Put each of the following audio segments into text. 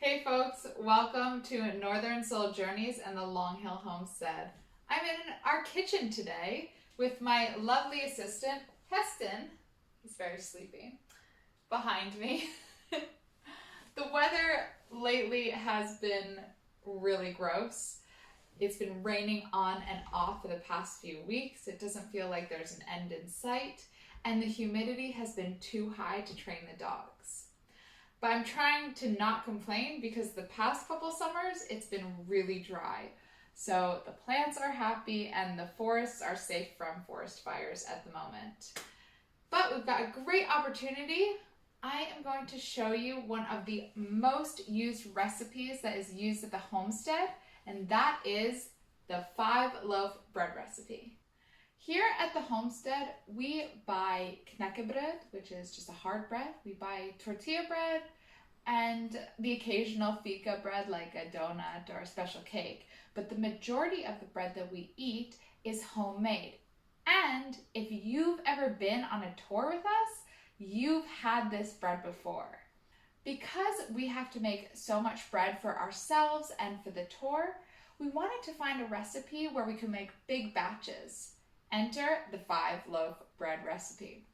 Hey folks, welcome to Northern Soul Journeys and the Long Hill Homestead. I'm in our kitchen today with my lovely assistant, Heston. He's very sleepy. Behind me. The weather lately has been really gross. It's been raining on and off for the past few weeks. It doesn't feel like there's an end in sight, and the humidity has been too high to train the dogs. But I'm trying to not complain because the past couple summers it's been really dry. So the plants are happy and the forests are safe from forest fires at the moment. But we've got a great opportunity. I am going to show you one of the most used recipes that is used at the homestead, and that is the 5-loaf bread recipe. Here at the homestead, we buy knäckebröd, which is just a hard bread. We buy tortilla bread and the occasional fika bread like a donut or a special cake. But the majority of the bread that we eat is homemade. And if you've ever been on a tour with us, you've had this bread before. Because we have to make so much bread for ourselves and for the tour, we wanted to find a recipe where we can make big batches. Enter the 5-loaf bread recipe.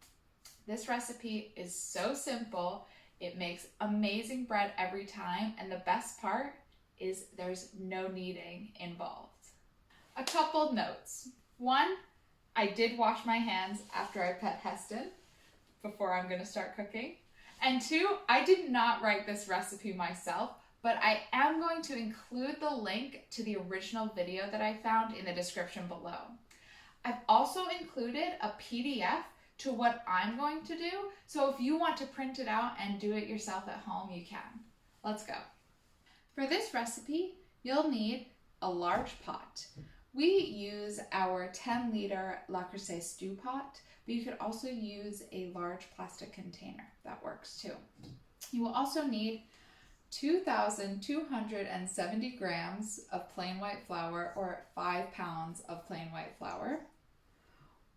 This recipe is so simple. It makes amazing bread every time, and the best part is there's no kneading involved. A couple notes. One, I did wash my hands after I pet Heston before I'm going to start cooking. And two, I did not write this recipe myself, but I am going to include the link to the original video that I found in the description below. I've also included a PDF to what I'm going to do, so if you want to print it out and do it yourself at home, you can. Let's go. For this recipe, you'll need a large pot. We use our 10-liter Le Creuset stew pot, but you could also use a large plastic container. That works too. You will also need 2,270 grams of plain white flour, or 5 pounds of plain white flour,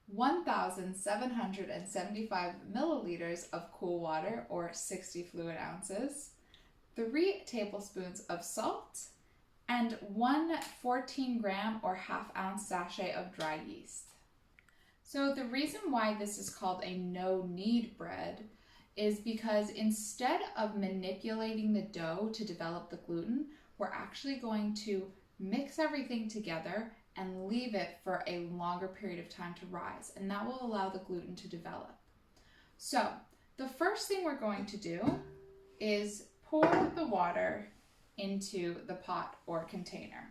1,775 milliliters of cool water, or 60 fluid ounces, 3 tablespoons of salt, and 1 14-gram or half-ounce sachet of dry yeast. So the reason why this is called a no-knead bread is because instead of manipulating the dough to develop the gluten, we're actually going to mix everything together and leave it for a longer period of time to rise, and that will allow the gluten to develop. So the first thing we're going to do is pour the water into the pot or container.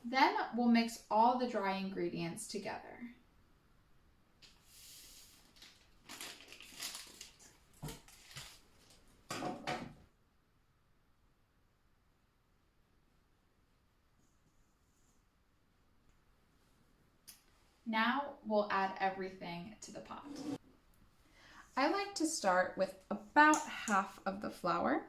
Then we'll mix all the dry ingredients together. Now we'll add everything to the pot. I like to start with about half of the flour.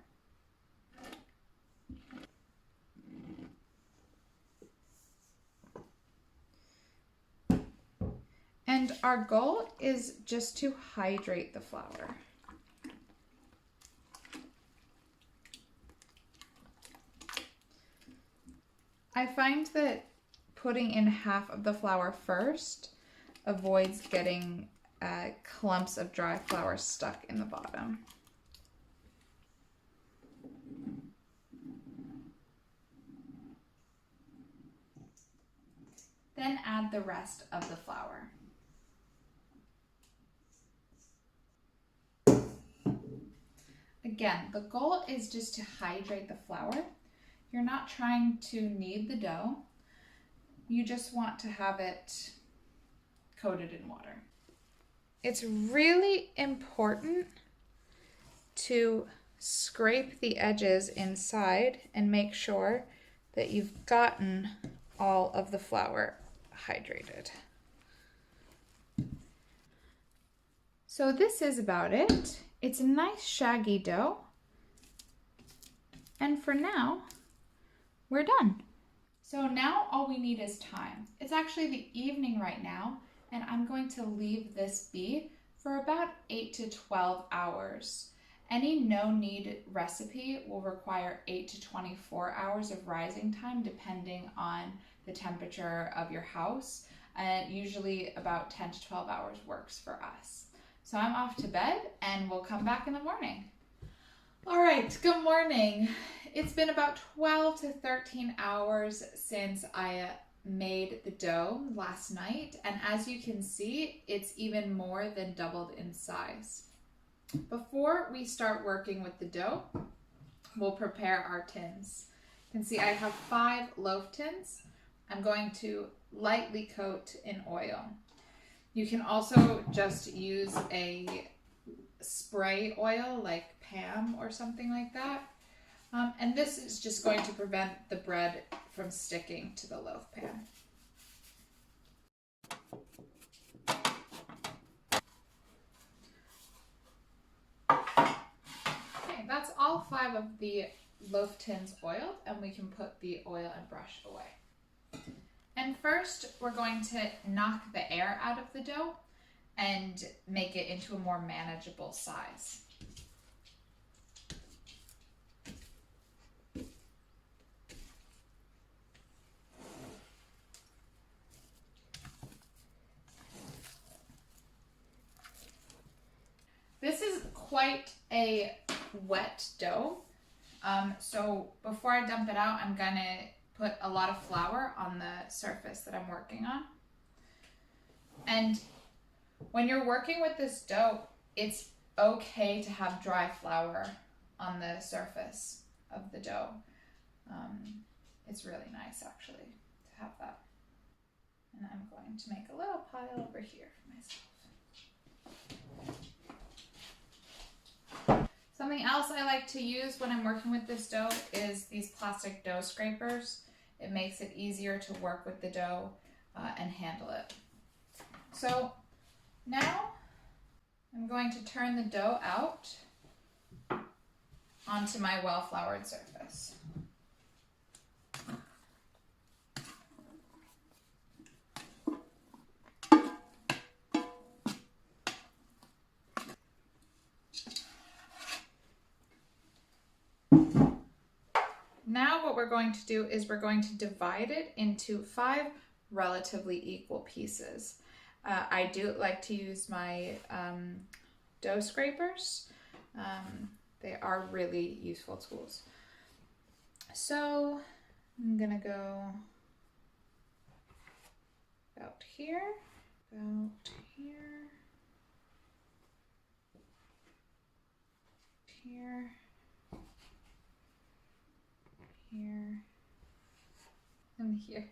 And our goal is just to hydrate the flour. I find that putting in half of the flour first avoids getting clumps of dry flour stuck in the bottom. Then add the rest of the flour. Again, the goal is just to hydrate the flour. You're not trying to knead the dough. You just want to have it coated in water. It's really important to scrape the edges inside and make sure that you've gotten all of the flour hydrated. So this is about it. It's a nice shaggy dough. And for now, we're done. So now all we need is time. It's actually the evening right now, and I'm going to leave this be for about 8 to 12 hours. Any no-knead recipe will require 8 to 24 hours of rising time depending on the temperature of your house, and usually about 10 to 12 hours works for us. So I'm off to bed and we'll come back in the morning. All right, good morning. It's been about 12 to 13 hours since I made the dough last night, and as you can see, it's even more than doubled in size. Before we start working with the dough, we'll prepare our tins. You can see I have 5 loaf tins. I'm going to lightly coat in oil. You can also just use a spray oil like Pam or something like that. And this is just going to prevent the bread from sticking to the loaf pan. Okay, that's all 5 of the loaf tins oiled, and we can put the oil and brush away. And first, we're going to knock the air out of the dough and make it into a more manageable size. This is quite a wet dough, so before I dump it out, I'm gonna put a lot of flour on the surface that I'm working on. And when you're working with this dough, it's okay to have dry flour on the surface of the dough. It's really nice actually to have that. And I'm going to make a little pile over here for myself. Something else I like to use when I'm working with this dough is these plastic dough scrapers. It makes it easier to work with the dough and handle it. So now I'm going to turn the dough out onto my well-floured surface. Now what we're going to do is we're going to divide it into 5 relatively equal pieces. I do like to use my dough scrapers. They are really useful tools. So I'm gonna go about here, here, here, and here.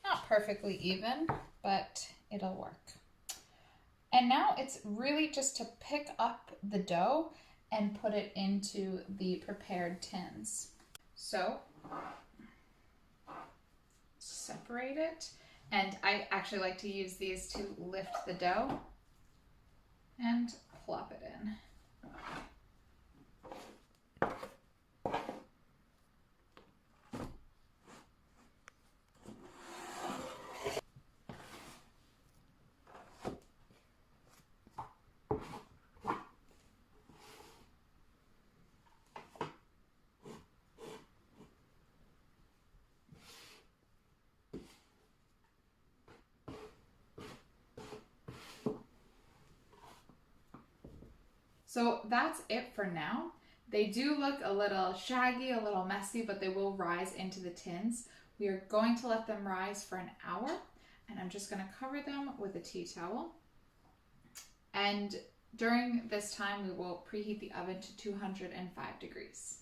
Not perfectly even, but it'll work. And now it's really just to pick up the dough and put it into the prepared tins. So separate it, and I actually like to use these to lift the dough and plop it in. So that's it for now. They do look a little shaggy, a little messy, but they will rise into the tins. We are going to let them rise for an hour, and I'm just going to cover them with a tea towel. And during this time, we will preheat the oven to 205 degrees.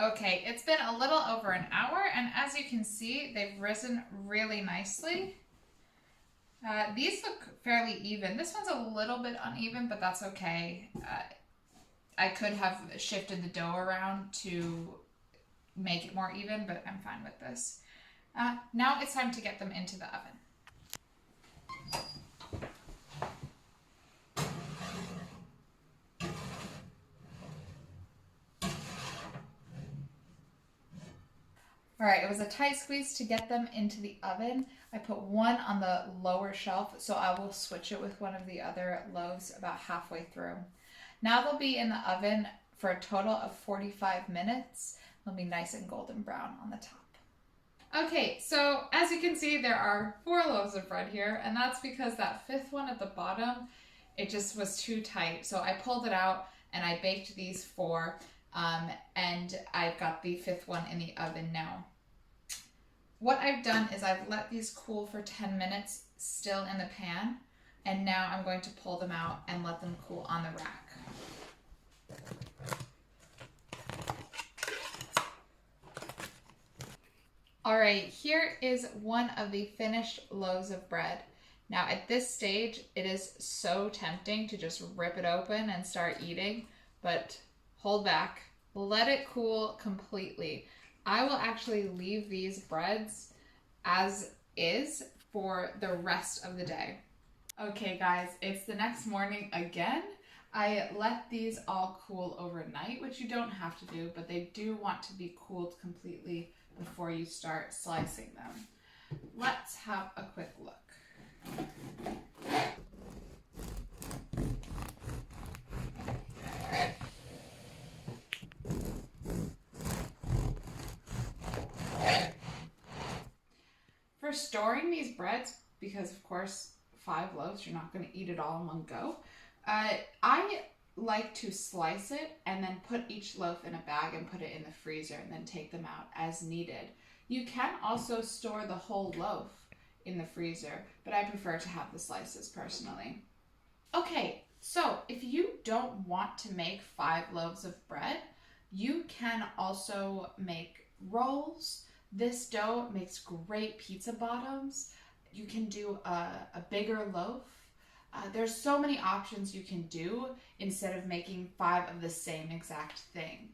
Okay, it's been a little over an hour, and as you can see, they've risen really nicely. These look fairly even. This one's a little bit uneven, but that's okay. I could have shifted the dough around to make it more even, but I'm fine with this. Now it's time to get them into the oven. All right, it was a tight squeeze to get them into the oven. I put one on the lower shelf, so I will switch it with one of the other loaves about halfway through. Now they'll be in the oven for a total of 45 minutes. They'll be nice and golden brown on the top. Okay, so as you can see, there are 4 loaves of bread here, and that's because that 5th one at the bottom, it just was too tight. So I pulled it out and I baked these 4, and I've got the 5th one in the oven now. What I've done is I've let these cool for 10 minutes still in the pan, and now I'm going to pull them out and let them cool on the rack. All right, here is one of the finished loaves of bread. Now at this stage, it is so tempting to just rip it open and start eating, but hold back, let it cool completely. I will actually leave these breads as is for the rest of the day. Okay guys, it's the next morning again. I let these all cool overnight, which you don't have to do, but they do want to be cooled completely before you start slicing them. Let's have a quick look. For storing these breads, because of course 5 loaves, you're not going to eat it all in one go, I like to slice it and then put each loaf in a bag and put it in the freezer and then take them out as needed. You can also store the whole loaf in the freezer, but I prefer to have the slices personally. Okay, so if you don't want to make 5 loaves of bread, you can also make rolls. This dough makes great pizza bottoms. You can do a bigger loaf. There's so many options you can do instead of making 5 of the same exact thing.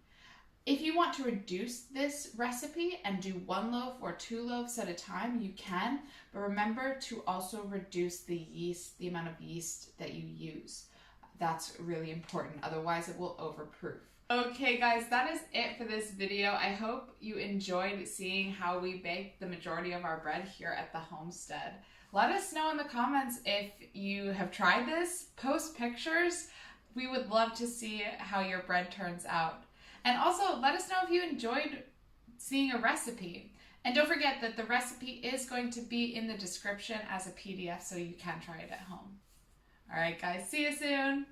If you want to reduce this recipe and do 1 loaf or 2 loaves at a time, you can, but remember to also reduce the yeast, the amount of yeast that you use. That's really important, otherwise it will overproof. Okay guys, that is it for this video. I hope you enjoyed seeing how we bake the majority of our bread here at the homestead. Let us know in the comments if you have tried this. Post pictures. We would love to see how your bread turns out. And also let us know if you enjoyed seeing a recipe. And don't forget that the recipe is going to be in the description as a PDF, so you can try it at home. All right guys, see you soon.